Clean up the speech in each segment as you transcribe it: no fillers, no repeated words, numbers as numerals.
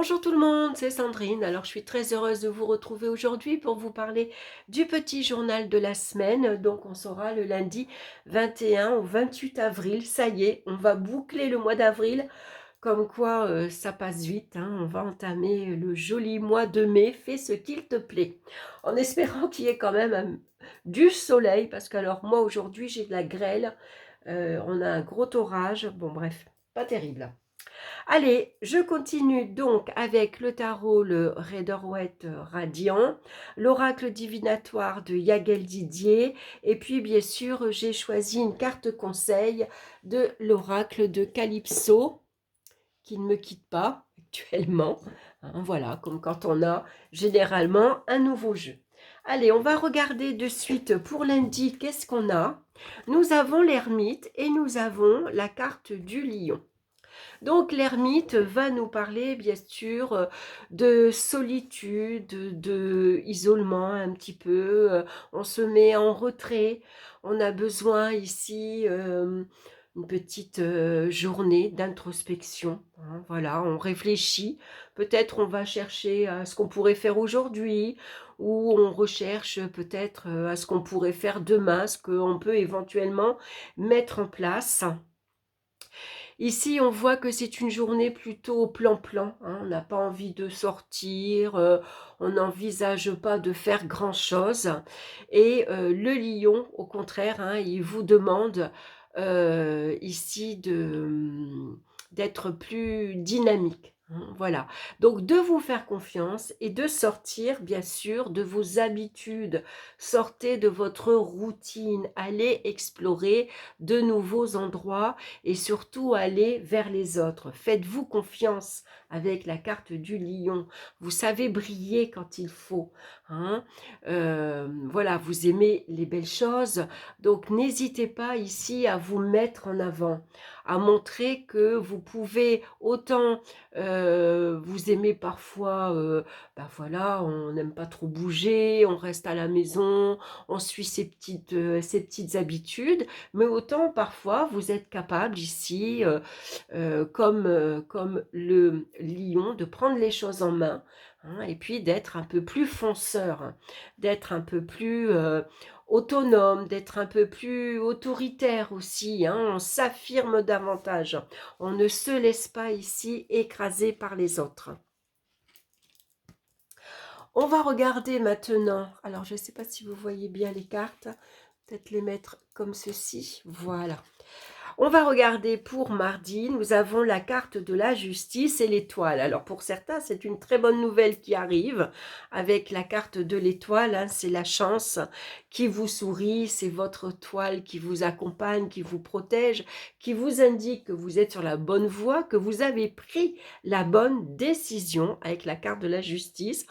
Bonjour tout le monde, c'est Sandrine. Alors je suis très heureuse de vous retrouver aujourd'hui pour vous parler du petit journal de la semaine. Donc on sera le lundi 21 au 28 avril. Ça y est, on va boucler le mois d'avril. Comme quoi ça passe vite, hein. On va entamer le joli mois de mai. Fais ce qu'il te plaît. En espérant qu'il y ait quand même du soleil. Parce que alors moi aujourd'hui j'ai de la grêle. On a un gros orage. Bon bref, pas terrible. Allez, je continue donc avec le tarot, le Rider-Waite radiant, l'oracle divinatoire de Yagel Didier, et puis bien sûr, j'ai choisi une carte conseil de l'oracle de Calypso, qui ne me quitte pas actuellement. Hein, voilà, comme quand on a généralement un nouveau jeu. Allez, on va regarder de suite pour lundi, qu'est-ce qu'on a? Nous avons l'ermite et nous avons la carte du lion. Donc l'ermite va nous parler bien sûr de solitude, de isolement un petit peu. On se met en retrait. On a besoin ici une petite journée d'introspection. Hein, voilà, on réfléchit. Peut-être on va chercher à ce qu'on pourrait faire aujourd'hui ou on recherche peut-être à ce qu'on pourrait faire demain, ce qu'on peut éventuellement mettre en place. Ici, on voit que c'est une journée plutôt plan-plan, hein. On n'a pas envie de sortir, on n'envisage pas de faire grand-chose. Et le lion, au contraire, hein, il vous demande ici d'être plus dynamique, hein. Voilà. Donc, de vous faire confiance et de sortir, bien sûr, de vos habitudes. Sortez de votre routine, allez explorer de nouveaux endroits et surtout aller vers les autres. Faites-vous confiance avec la carte du lion. Vous savez briller quand il faut, hein. Voilà, vous aimez les belles choses, donc n'hésitez pas ici à vous mettre en avant, à montrer que vous pouvez autant vous aimer parfois, ben voilà, on n'aime pas trop bouger, on reste à la maison, on suit ses petites habitudes, mais autant parfois vous êtes capable ici, comme le lion, de prendre les choses en main, hein, et puis d'être un peu plus fonceur, hein, d'être un peu plus autonome, d'être un peu plus autoritaire aussi, hein. On s'affirme davantage, on ne se laisse pas ici écraser par les autres. On va regarder maintenant, alors je ne sais pas si vous voyez bien les cartes, peut-être les mettre comme ceci, voilà. On va regarder pour mardi, nous avons la carte de la justice et l'étoile. Alors pour certains, c'est une très bonne nouvelle qui arrive avec la carte de l'étoile, hein, c'est la chance qui vous sourit, c'est votre toile qui vous accompagne, qui vous protège, qui vous indique que vous êtes sur la bonne voie, que vous avez pris la bonne décision avec la carte de la justice.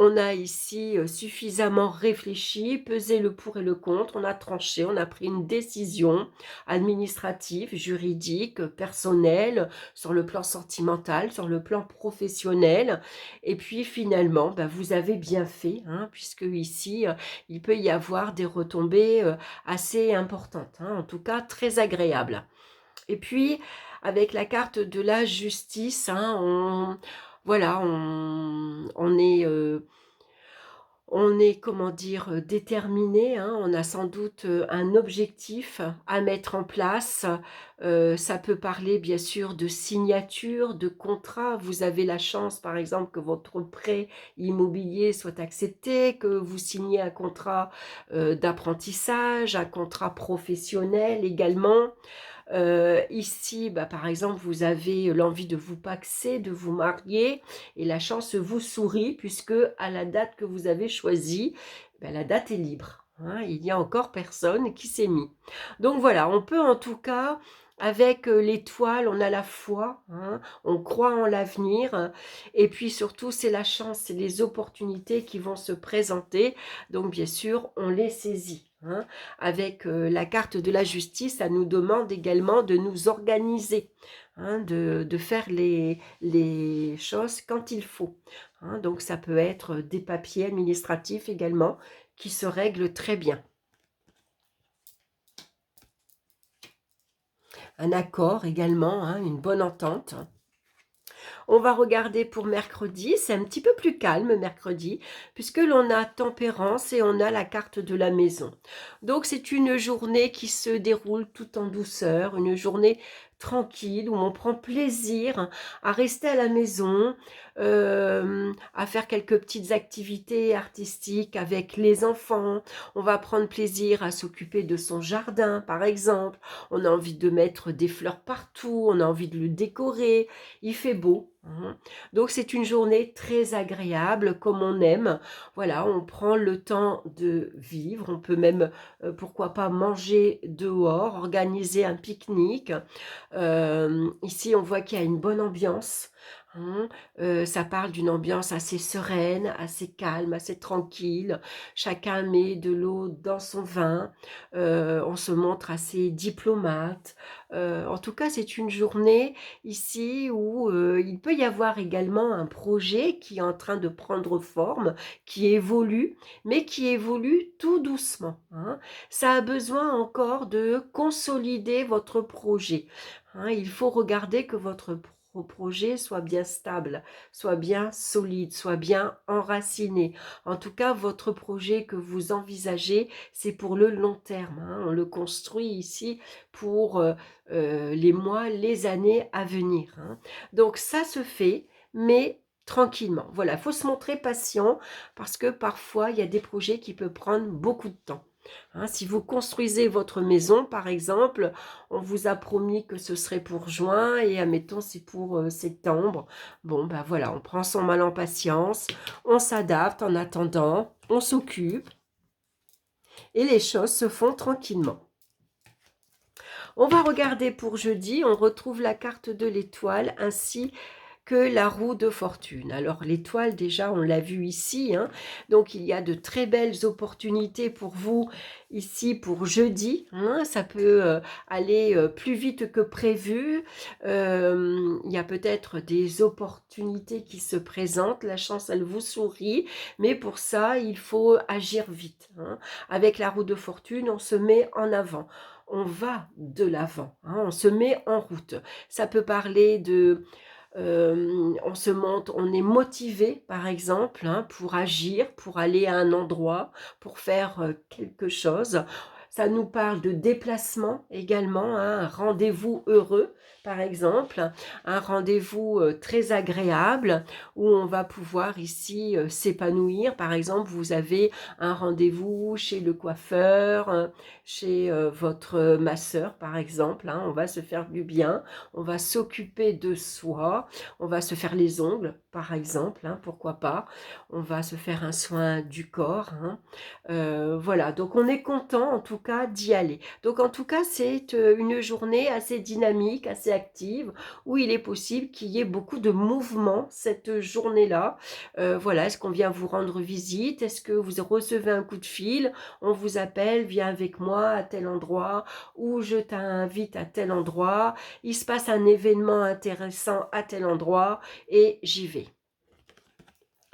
On a ici suffisamment réfléchi, pesé le pour et le contre, on a tranché, on a pris une décision administrative, juridique, personnelle, sur le plan sentimental, sur le plan professionnel. Et puis finalement, ben, vous avez bien fait, hein, puisque ici, il peut y avoir des retombées assez importantes, hein, en tout cas très agréables. Et puis, avec la carte de la justice, hein, voilà, on est, comment dire, déterminé, hein, on a sans doute un objectif à mettre en place. Ça peut parler bien sûr de signature, de contrat. Vous avez la chance, par exemple, que votre prêt immobilier soit accepté, que vous signez un contrat d'apprentissage, un contrat professionnel également. Ici, bah, par exemple, vous avez l'envie de vous paxer, de vous marier, et la chance vous sourit, puisque à la date que vous avez choisie, bah, la date est libre, hein, il n'y a encore personne qui s'est mis. Donc voilà, on peut en tout cas, avec l'étoile, on a la foi, hein, on croit en l'avenir, et puis surtout, c'est la chance, c'est les opportunités qui vont se présenter, donc bien sûr, on les saisit, hein. Avec la carte de la justice, ça nous demande également de nous organiser, hein, de faire les choses quand il faut, hein. Donc ça peut être des papiers administratifs également qui se règlent très bien. Un accord également, hein, une bonne entente. On va regarder pour mercredi, c'est un petit peu plus calme mercredi, puisque l'on a tempérance et on a la carte de la maison. Donc c'est une journée qui se déroule tout en douceur, une journée tranquille où on prend plaisir à rester à la maison, à faire quelques petites activités artistiques avec les enfants. On va prendre plaisir à s'occuper de son jardin, par exemple. On a envie de mettre des fleurs partout, on a envie de le décorer. Il fait beau. Donc c'est une journée très agréable, comme on aime. Voilà, on prend le temps de vivre. On peut même, pourquoi pas, manger dehors, organiser un pique-nique. Ici, on voit qu'il y a une bonne ambiance. Ça parle d'une ambiance assez sereine, assez calme, assez tranquille. Chacun met de l'eau dans son vin. On se montre assez diplomate. En tout cas, c'est une journée ici où il peut y avoir également un projet qui est en train de prendre forme, qui évolue, mais qui évolue tout doucement. Ça a besoin encore de consolider votre projet. Il faut regarder que votre projet soit bien stable, soit bien solide, soit bien enraciné. En tout cas, votre projet que vous envisagez, c'est pour le long terme. On le construit ici pour les mois, les années à venir. Donc ça se fait, mais tranquillement. Voilà, il faut se montrer patient parce que parfois, il y a des projets qui peuvent prendre beaucoup de temps. Si vous construisez votre maison, par exemple, on vous a promis que ce serait pour juin et admettons c'est pour septembre. Bon, ben voilà, on prend son mal en patience, on s'adapte en attendant, on s'occupe et les choses se font tranquillement. On va regarder pour jeudi, on retrouve la carte de l'étoile ainsi que la roue de fortune. Alors l'étoile, déjà, on l'a vu ici, donc il y a de très belles opportunités pour vous ici pour jeudi. Ça peut aller plus vite que prévu. Il y a peut-être des opportunités qui se présentent. La chance, elle vous sourit, mais pour ça, il faut agir vite. Avec la roue de fortune, on se met en avant. On va de l'avant, on se met en route. Ça peut parler de on se monte, on est motivé par exemple pour agir, pour aller à un endroit, pour faire quelque chose. Ça nous parle de déplacement également, un rendez-vous heureux par exemple, un rendez-vous très agréable où on va pouvoir ici s'épanouir. Par exemple, vous avez un rendez-vous chez le coiffeur, chez votre masseur par exemple, on va se faire du bien, on va s'occuper de soi, on va se faire les ongles, par exemple, pourquoi pas. On va se faire un soin du corps. Voilà, donc on est content en tout cas d'y aller. Donc en tout cas, c'est une journée assez dynamique, assez active, où il est possible qu'il y ait beaucoup de mouvement cette journée-là. Voilà, est-ce qu'on vient vous rendre visite? Est-ce que vous recevez un coup de fil? On vous appelle, viens avec moi à tel endroit, ou je t'invite à tel endroit. Il se passe un événement intéressant à tel endroit et j'y vais.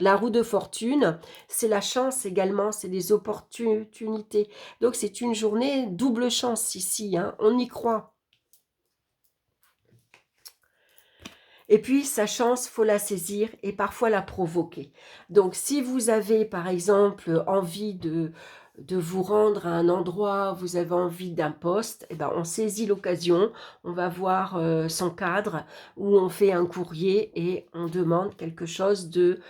La roue de fortune, c'est la chance également, c'est les opportunités. Donc c'est une journée double chance ici, on y croit. Et puis sa chance, faut la saisir et parfois la provoquer. Donc si vous avez par exemple envie de vous rendre à un endroit, vous avez envie d'un poste, eh ben on saisit l'occasion, on va voir son cadre ou on fait un courrier et on demande quelque chose de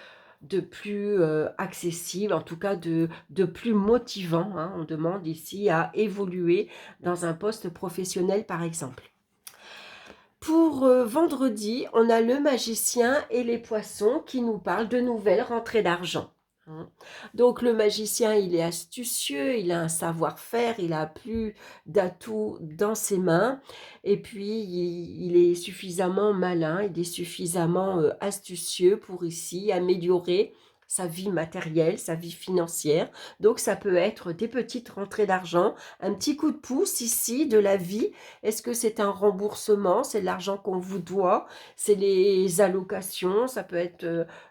plus accessible, en tout cas de plus motivant. On demande ici à évoluer dans un poste professionnel par exemple. Pour vendredi, on a le magicien et les poissons qui nous parlent de nouvelles rentrées d'argent. Donc le magicien, il est astucieux, il a un savoir-faire, il a plus d'atouts dans ses mains et puis il est suffisamment malin, il est suffisamment astucieux pour ici améliorer sa vie matérielle, sa vie financière. Donc ça peut être des petites rentrées d'argent, un petit coup de pouce ici de la vie. Est-ce que c'est un remboursement? C'est de l'argent qu'on vous doit? C'est les allocations? Ça peut être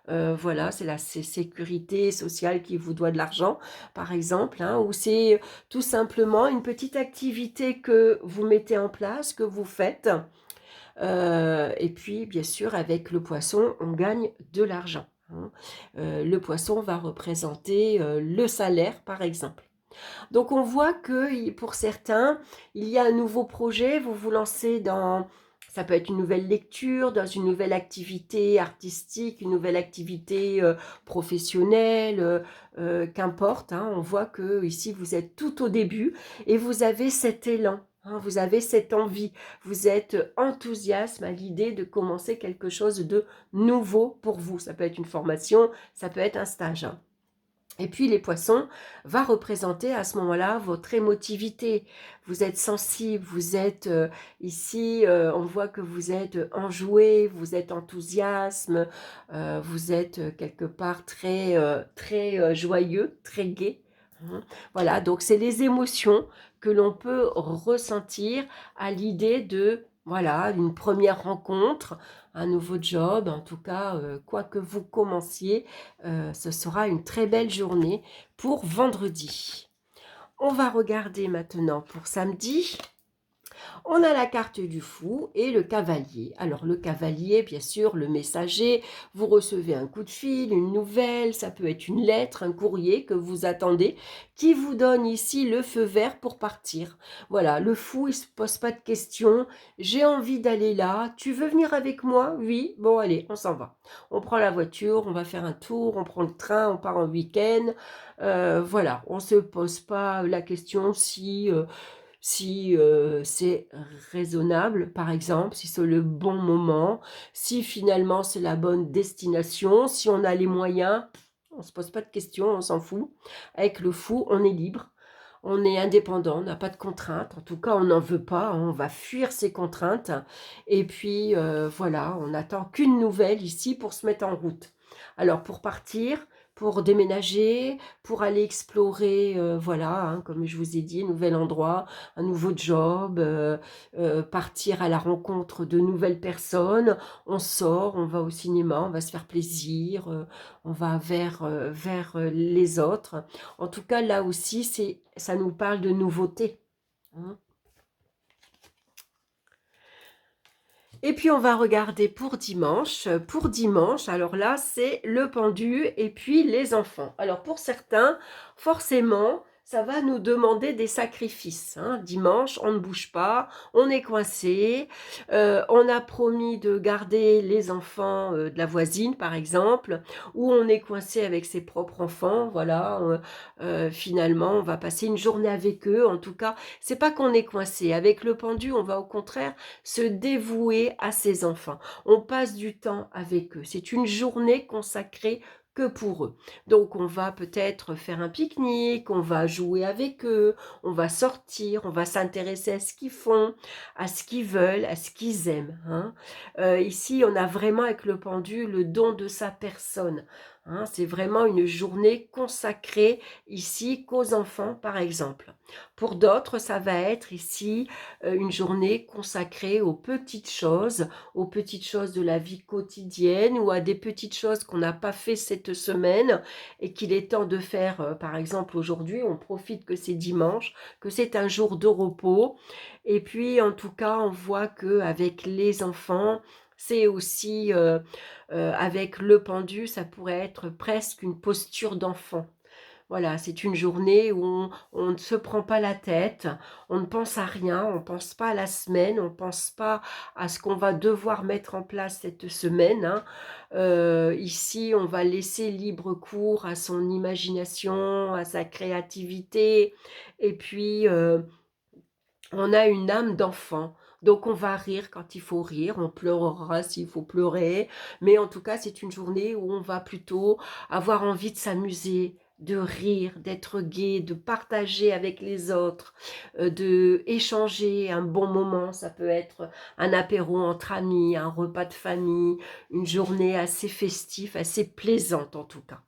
voilà, c'est la sécurité sociale qui vous doit de l'argent, par exemple, ou c'est tout simplement une petite activité que vous mettez en place, que vous faites, Et puis, bien sûr, avec le poisson, on gagne de l'argent, hein. Le poisson va représenter le salaire, par exemple. Donc on voit que pour certains, il y a un nouveau projet, vous vous lancez dans, ça peut être une nouvelle lecture, dans une nouvelle activité artistique, une nouvelle activité professionnelle, qu'importe, hein. On voit que ici vous êtes tout au début et vous avez cet élan, hein, vous avez cette envie, vous êtes enthousiasme à l'idée de commencer quelque chose de nouveau pour vous. Ça peut être une formation, ça peut être un stage, hein. Et puis les poissons va représenter à ce moment-là votre émotivité. Vous êtes sensible, vous êtes ici, on voit que vous êtes enjoué, vous êtes enthousiasme, vous êtes quelque part très joyeux, très gai, hein. Voilà, donc c'est les émotions que l'on peut ressentir à l'idée de, voilà, une première rencontre, un nouveau job, en tout cas, quoi que vous commenciez, ce sera une très belle journée pour vendredi. On va regarder maintenant pour samedi. On a la carte du fou et le cavalier. Alors le cavalier, bien sûr, le messager, vous recevez un coup de fil, une nouvelle, ça peut être une lettre, un courrier que vous attendez, qui vous donne ici le feu vert pour partir. Voilà, le fou, il ne se pose pas de questions. J'ai envie d'aller là, tu veux venir avec moi? Oui, bon allez, on s'en va. On prend la voiture, on va faire un tour, on prend le train, on part en week-end. Voilà, on ne se pose pas la question si c'est raisonnable, par exemple, si c'est le bon moment, si finalement c'est la bonne destination, si on a les moyens, on ne se pose pas de questions, on s'en fout. Avec le fou, on est libre, on est indépendant, on n'a pas de contraintes, en tout cas on n'en veut pas, hein, on va fuir ces contraintes, et puis voilà, on n'attend qu'une nouvelle ici pour se mettre en route. Alors pour partir, pour déménager, pour aller explorer, voilà, hein, comme je vous ai dit, un nouvel endroit, un nouveau job, partir à la rencontre de nouvelles personnes. On sort, on va au cinéma, on va se faire plaisir, on va vers les autres. En tout cas, là aussi, ça nous parle de nouveauté, hein. Et puis on va regarder pour dimanche. Pour dimanche, alors là, c'est le pendu et puis les enfants. Alors pour certains, forcément, ça va nous demander des sacrifices, hein. Dimanche, on ne bouge pas, on est coincé. On a promis de garder les enfants de la voisine, par exemple, ou on est coincé avec ses propres enfants. Voilà, finalement, on va passer une journée avec eux. En tout cas, c'est pas qu'on est coincé. Avec le pendu, on va au contraire se dévouer à ses enfants. On passe du temps avec eux. C'est une journée consacrée que pour eux. Donc on va peut-être faire un pique-nique, on va jouer avec eux, on va sortir, on va s'intéresser à ce qu'ils font, à ce qu'ils veulent, à ce qu'ils aiment, hein. Ici, on a vraiment avec le pendu le don de sa personne, hein. C'est vraiment une journée consacrée ici qu'aux enfants, par exemple. Pour d'autres, ça va être ici une journée consacrée aux petites choses de la vie quotidienne ou à des petites choses qu'on n'a pas fait cette semaine et qu'il est temps de faire. Par exemple, aujourd'hui, on profite que c'est dimanche, que c'est un jour de repos. Et puis, en tout cas, on voit qu'avec les enfants, c'est aussi, avec le pendu, ça pourrait être presque une posture d'enfant. Voilà, c'est une journée où on ne se prend pas la tête, on ne pense à rien, on ne pense pas à la semaine, on ne pense pas à ce qu'on va devoir mettre en place cette semaine, hein. Ici, on va laisser libre cours à son imagination, à sa créativité, et puis on a une âme d'enfant. Donc on va rire quand il faut rire, on pleurera s'il faut pleurer, mais en tout cas c'est une journée où on va plutôt avoir envie de s'amuser, de rire, d'être gai, de partager avec les autres, de échanger un bon moment. Ça peut être un apéro entre amis, un repas de famille, une journée assez festive, assez plaisante en tout cas.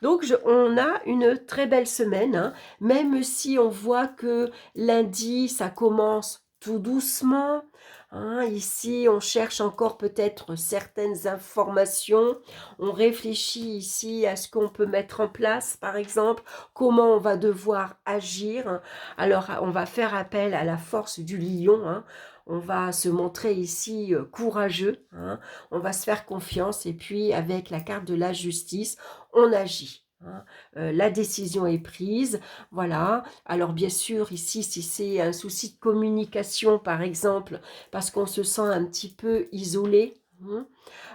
Donc, on a une très belle semaine, hein, même si on voit que lundi, ça commence tout doucement, hein. Ici, on cherche encore peut-être certaines informations. On réfléchit ici à ce qu'on peut mettre en place, par exemple, comment on va devoir agir. Alors, on va faire appel à la force du lion, hein. on va se montrer ici courageux, hein, on va se faire confiance et puis avec la carte de la justice, on agit. Hein. La décision est prise, voilà. Alors bien sûr, ici, si c'est un souci de communication, par exemple, parce qu'on se sent un petit peu isolé, hein,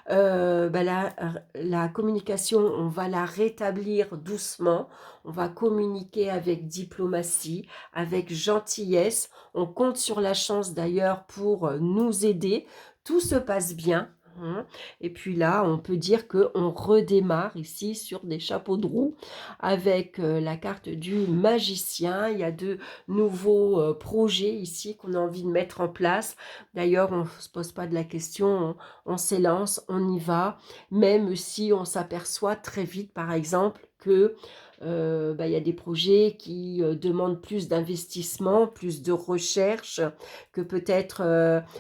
bah, la communication, on va la rétablir doucement, on va communiquer avec diplomatie, avec gentillesse, on compte sur la chance d'ailleurs pour nous aider, tout se passe bien. Hein. Et puis là, on peut dire qu'on redémarre ici sur des chapeaux de roue avec la carte du magicien. Il y a de nouveaux projets ici qu'on a envie de mettre en place. D'ailleurs, on ne se pose pas de la question, on s'élance, on y va, même si on s'aperçoit très vite, par exemple, que bah, y a des projets qui demandent plus d'investissement, plus de recherche, que peut-être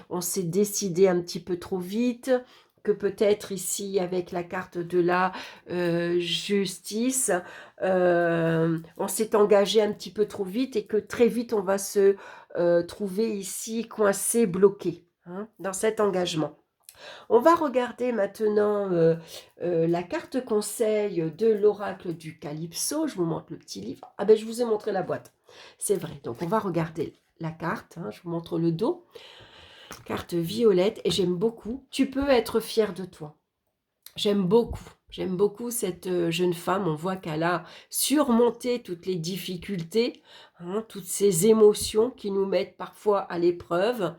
on s'est décidé un petit peu trop vite, que peut-être ici, avec la carte de la justice, on s'est engagé un petit peu trop vite et que très vite, on va se trouver ici coincé, bloqué, hein, dans cet engagement. On va regarder maintenant la carte conseil de l'oracle du Calypso. Je vous montre le petit livre. Ah ben, je vous ai montré la boîte. C'est vrai. Donc, on va regarder la carte. Hein, je vous montre le dos. Carte violette. Et j'aime beaucoup. Tu peux être fier de toi. J'aime beaucoup. J'aime beaucoup cette jeune femme. On voit qu'elle a surmonté toutes les difficultés, hein, toutes ces émotions qui nous mettent parfois à l'épreuve.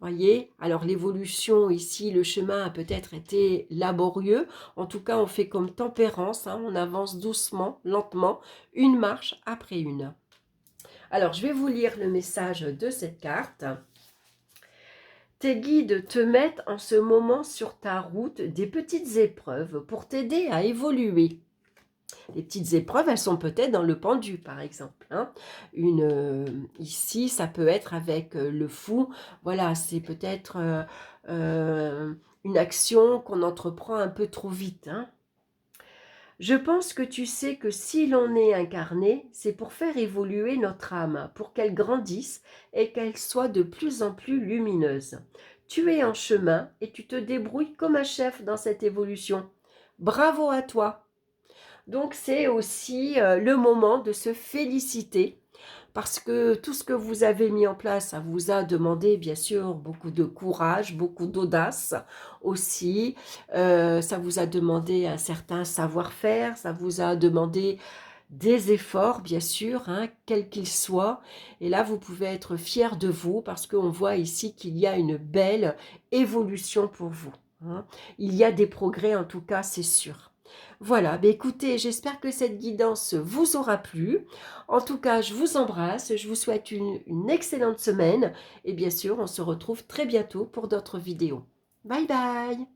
Voyez, alors l'évolution ici, le chemin a peut-être été laborieux. En tout cas, on fait comme tempérance, hein, on avance doucement, lentement, une marche après une. Alors, je vais vous lire le message de cette carte. Tes guides te mettent en ce moment sur ta route des petites épreuves pour t'aider à évoluer. Les petites épreuves, elles sont peut-être dans le pendu, par exemple. Hein. Ici, ça peut être avec le fou. Voilà, c'est peut-être une action qu'on entreprend un peu trop vite. Hein. Je pense que tu sais que si l'on est incarné, c'est pour faire évoluer notre âme, pour qu'elle grandisse et qu'elle soit de plus en plus lumineuse. Tu es en chemin et tu te débrouilles comme un chef dans cette évolution. Bravo à toi! Donc, c'est aussi le moment de se féliciter parce que tout ce que vous avez mis en place, ça vous a demandé, bien sûr, beaucoup de courage, beaucoup d'audace aussi. Ça vous a demandé un certain savoir-faire, ça vous a demandé des efforts, bien sûr, hein, quels qu'ils soient. Et là, vous pouvez être fiers de vous parce qu'on voit ici qu'il y a une belle évolution pour vous. Hein. Il y a des progrès, en tout cas, c'est sûr. Voilà, bah écoutez, j'espère que cette guidance vous aura plu. En tout cas, je vous embrasse, je vous souhaite une excellente semaine et bien sûr, on se retrouve très bientôt pour d'autres vidéos. Bye bye!